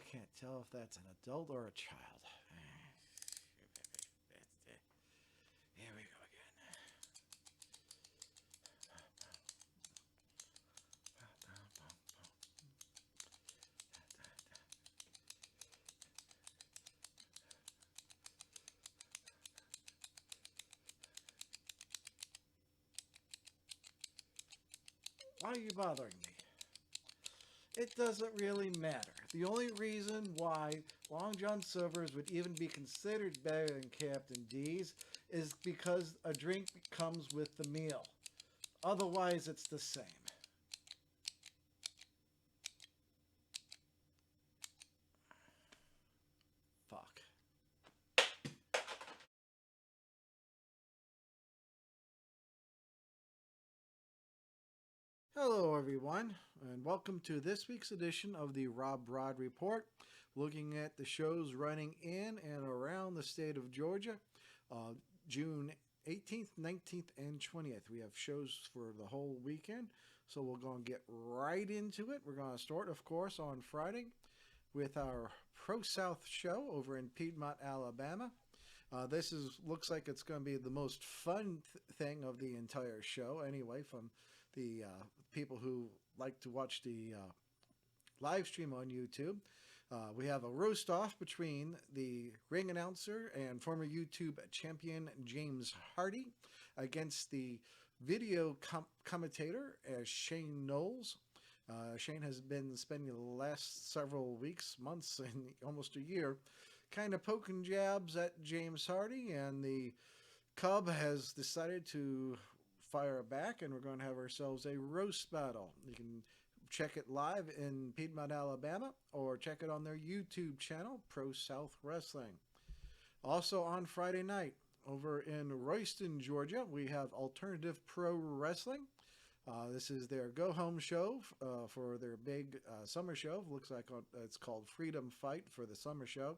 can't tell if that's an adult or a child. Here we go again. Why are you bothering me? It doesn't really matter. The only reason why Long John Silver's would even be considered better than Captain D's is because a drink comes with the meal. Otherwise, it's the same. Fuck. Hello, everyone, and welcome to this week's edition of the RobBrod Report, looking at the shows running in and around the state of Georgia, June 18th, 19th, and 20th. We have shows for the whole weekend, so we're going to get right into it. We're going to start, of course, on Friday with our ProSouth show over in Piedmont, Alabama. This looks like it's going to be the most fun thing of the entire show, anyway, from the people who like to watch the live stream on YouTube. We have a roast off between the ring announcer and former YouTube champion James Hardy against the video commentator Shane Knowles. Shane has been spending the last several weeks, months, and almost a year kind of poking jabs at James Hardy, and the Cub has decided to fire back, and we're going to have ourselves a roast battle. You can check it live in Piedmont, Alabama, or check it on their YouTube channel, ProSouth Wrestling. Also on Friday night, over in Royston, Georgia, we have Alternative Pro Wrestling. This is their go-home show for their big summer show. Looks like it's called Freedom Fight for the summer show.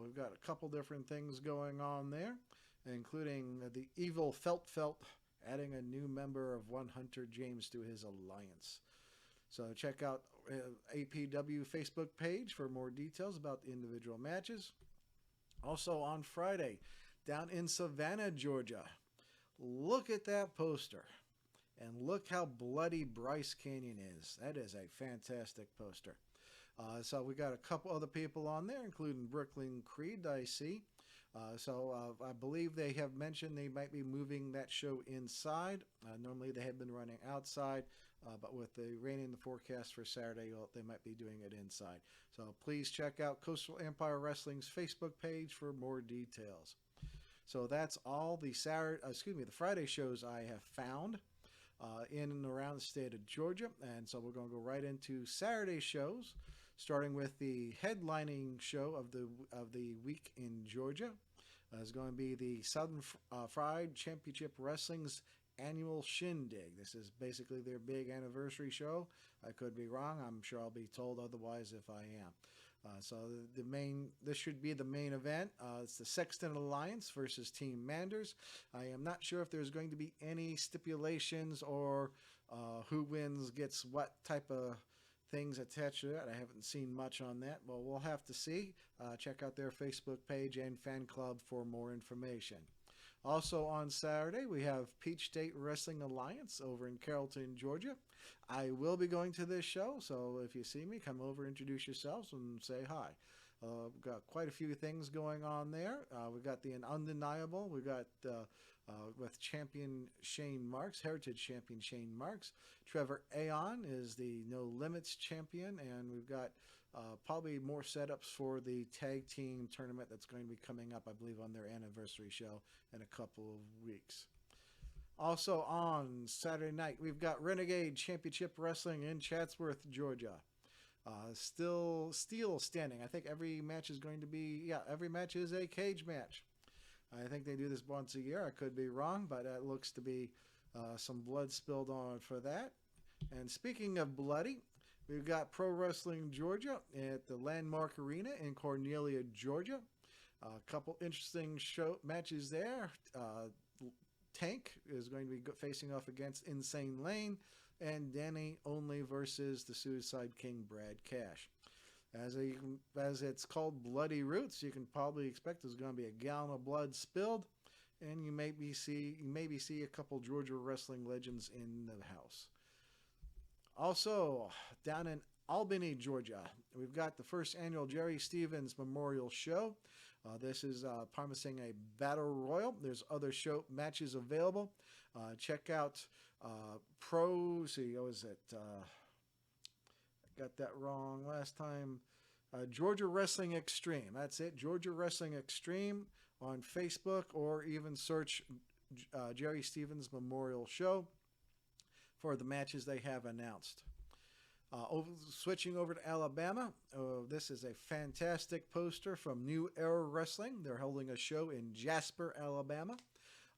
We've got a couple different things going on there, including the Evil Felt adding a new member of One Hunter James to his alliance. So check out APW Facebook page for more details about the individual matches. Also on Friday, down in Savannah, Georgia, look at that poster. And look how bloody Bryce Canyon is. That is a fantastic poster. So we got a couple other people on there, including Brooklyn Creed, I see. I believe they have mentioned they might be moving that show inside. Normally they have been running outside, but with the rain in the forecast for Saturday, they might be doing it inside. So please check out Coastal Empire Wrestling's Facebook page for more details. So that's all the Friday shows I have found in and around the state of Georgia. And so we're going to go right into Saturday shows, starting with the headlining show of the week in Georgia. Is going to be the Southern Fried Championship Wrestling's annual shindig. This is basically their big anniversary show. I could be wrong. I'm sure I'll be told otherwise if I am. This should be the main event. It's the Sexton Alliance versus Team Manders. I am not sure if there's going to be any stipulations or who wins gets what type of things attached to that. I haven't seen much on that. Well, we'll have to see. Check out their Facebook page and fan club for more information. Also on Saturday, we have Peach State Wrestling Alliance over in Carrollton, Georgia. I will be going to this show, so if you see me, come over, introduce yourselves, and say hi. We've got quite a few things going on there. We've got the Undeniable. We've got with champion Shane Marks, Heritage champion Shane Marks. Trevor Aon is the No Limits champion, and we've got probably more setups for the tag team tournament that's going to be coming up, I believe, on their anniversary show in a couple of weeks. Also on Saturday night, we've got Renegade Championship Wrestling in Chatsworth, Georgia. Still standing. I think every match is going to be, every match is a cage match. I think they do this once a year. I could be wrong, but it looks to be some blood spilled on for that. And speaking of bloody, we've got Pro Wrestling Georgia at the Landmark Arena in Cornelia, Georgia. A couple interesting matches there. Tank is going to be facing off against Insane Lane, and Danny Only versus the Suicide King Brad Cash. As it's called Bloody Roots, you can probably expect there's going to be a gallon of blood spilled, and you maybe see a couple Georgia wrestling legends in the house. Also, down in Albany, Georgia, we've got the first annual Jerry Stevens Memorial Show. This is promising a battle royal. There's other show matches available. Check out What was it? I got that wrong last time. Georgia Wrestling Extreme. That's it. Georgia Wrestling Extreme on Facebook, or even search Jerry Stevens Memorial Show for the matches they have announced. Switching over to Alabama, this is a fantastic poster from New Era Wrestling. They're holding a show in Jasper, Alabama.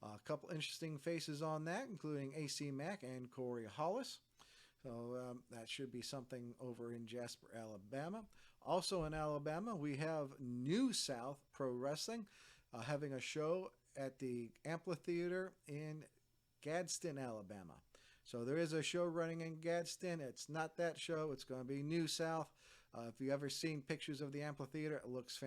A couple interesting faces on that, including AC Mack and Corey Hollis. So that should be something over in Jasper, Alabama. Also in Alabama, we have New South Pro Wrestling having a show at the Amphitheater in Gadsden, Alabama. So there is a show running in Gadsden. It's not that show. It's going to be New South. If you've ever seen pictures of the amphitheater, it looks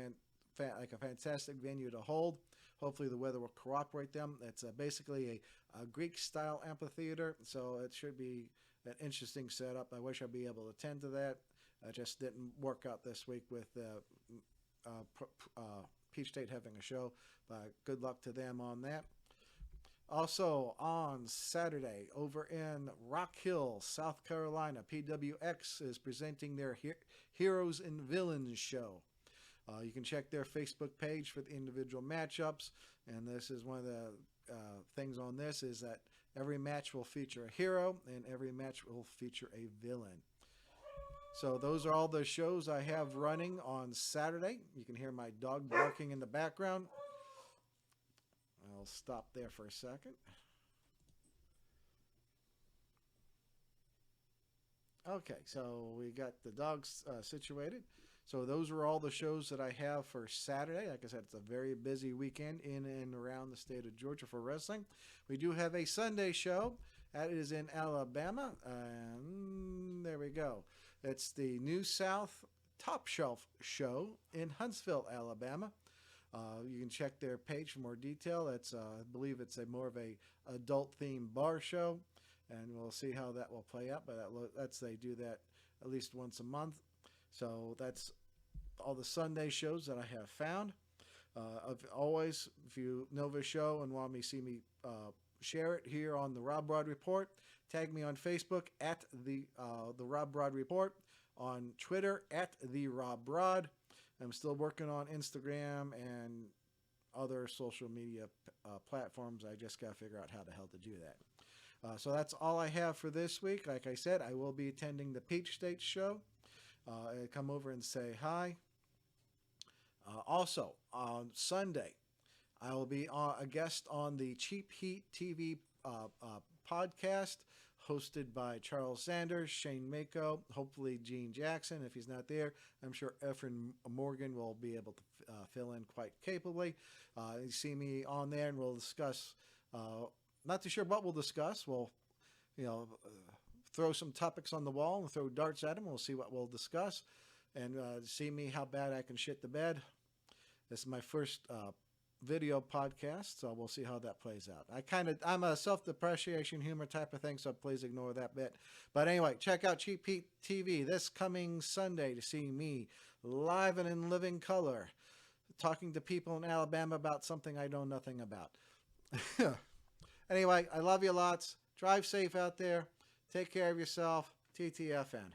like a fantastic venue to hold. Hopefully the weather will cooperate them. It's basically a Greek-style amphitheater, so it should be an interesting setup. I wish I'd be able to attend to that. It just didn't work out this week with Peach State having a show, but good luck to them on that. Also on Saturday, over in Rock Hill, South Carolina, PWX is presenting their Heroes and Villains show. You can check their Facebook page for the individual matchups, and this is one of the things on this is that every match will feature a hero, and every match will feature a villain. So those are all the shows I have running on Saturday. You can hear my dog barking in the background. I'll stop there for a second. Okay, so we got the dogs situated. So those are all the shows that I have for Saturday. Like I said, it's a very busy weekend in and around the state of Georgia for wrestling. We do have a Sunday show. That is in Alabama. And there we go. It's the New South Top Shelf show in Huntsville, Alabama. You can check their page for more detail. It's, I believe it's more of a adult-themed bar show, and we'll see how that will play out. But they do that at least once a month. So that's all the Sunday shows that I have found. Always, if you know the show and want me to see me share it here on the RobBrod Report, tag me on Facebook at the RobBrod Report, on Twitter at the RobBrod. I'm still working on Instagram and other social media platforms. I just got to figure out how the hell to do that. So that's all I have for this week. Like I said, I will be attending the Peach State show. Come over and say hi. Also, on Sunday, I will be a guest on the Cheap Heat TV podcast, hosted by Charles Sanders, Shane Mako, hopefully Gene Jackson. If he's not there, I'm sure Efren Morgan will be able to fill in quite capably. You see me on there, and we'll discuss. Not too sure what we'll discuss. We'll, throw some topics on the wall and throw darts at them. We'll see what we'll discuss, and see me how bad I can shit the bed. This is my first video podcast, so we'll see how that plays out. I'm a self-depreciation humor type of thing, so please ignore that bit. But anyway, check out Cheap Heat TV this coming Sunday to see me live and in living color, talking to people in Alabama about something I know nothing about. Anyway, I love you lots. Drive safe out there. Take care of yourself. TTFN.